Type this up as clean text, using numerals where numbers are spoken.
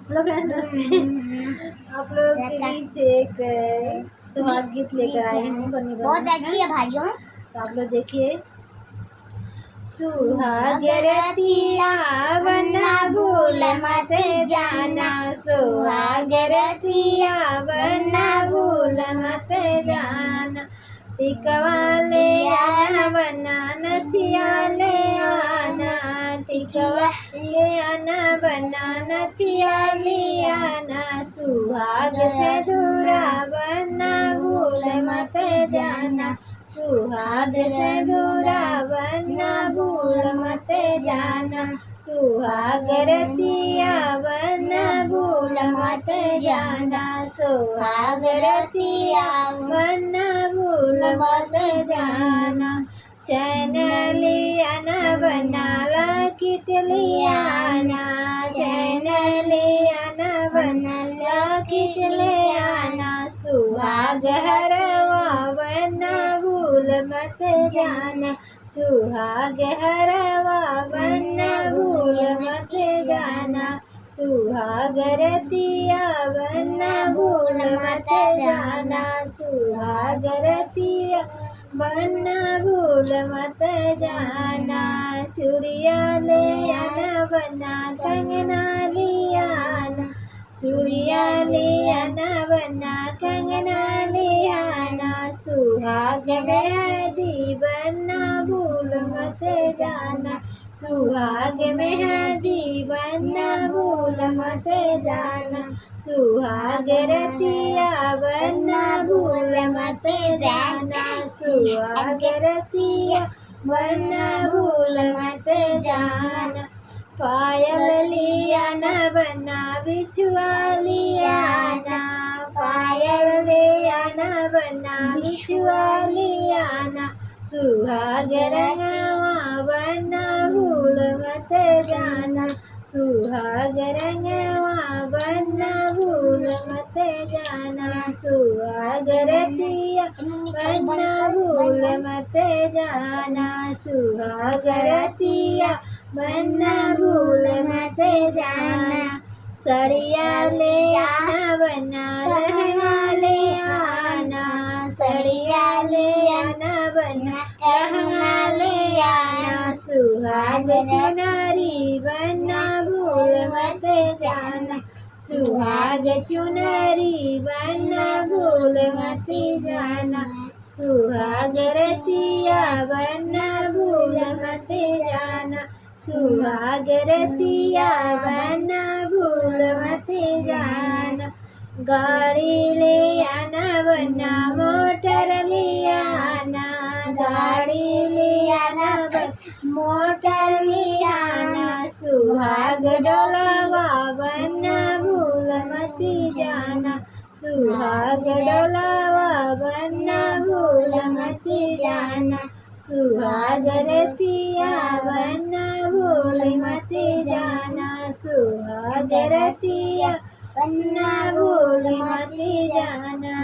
Hello friends, आप लोग के बीच एक सुहाग गीत लेकर आई हूँ। बहुत अच्छी है भाइयों। तो आप लोग देखिए। सुहाग रतिया वरना भूल मत जाना, सुहाग रतिया वरना भूल मत जाना। टिकवा ले आना वरना नथिया ले आना, टिकवा ले आना वरना नथिया ले आना। सुहाग से दूरा वरना भूल मत जाना, सुहाग से दूरा वरना भूल मत जाना। सुहाग रतिया वरना भूल मत जाना, सुहाग रतिया वरना भूल मत जाना। चैन लियाना वरना लॉकेट लियाना, चैन लियाना वरना लॉकेट लियाना। सुहाग हरवा वरना भूल मत जाना, सुहाग हरवा वरना भूल मत जाना। सुहाग रतिया वरना भूल मत जाना, सुहाग रतिया वरना भूल मत जाना। चूड़िया ले आना वरना कंगना ले आना, चूड़िया ले आना वरना कंगना ले आना। सुहाग मेहंदी वरना भूल मत जाना, सुहाग मेहंदी वरना भूल मत जाना। सुहाग रतिया वरना भूल मत जाना, सुहाग रतिया वरना भूल मत जाना। पायल लियाना वरना बिछुआ लियाना, पायल लियाना वरना बिछुआ लियाना। सुहाग रंगवा वरना भूल मत जाना, सुहाग रंगवा वरना भूल मत जाना। सुहाग रतिया वरना भूल मत जाना, सुहाग रतिया वरना भूल मत जाना। सड़िया ले आना वरना लहंगा ले आना, सड़िया ले आना वरना लहंगा ले आना। सुहाग चुनरी वरना भूल मत जाना, सुहाग चुनरी वरना भूल मत जाना। सुहाग रतिया वरना भूल मत जाना, सुहाग रतिया वरना भूल मत जाना। गाड़ी ले आना वरना मोटर ले आना, गाड़ी ले आना वरना मोटर ले आना। सुहाग डोलावा वरना भूल मत जाना, सुहाग डोलावा वरना भूल मत जाना। सुहाग रतिया वरना भूल मत जाना, सुहाग रतिया वरना भूल मत जाना।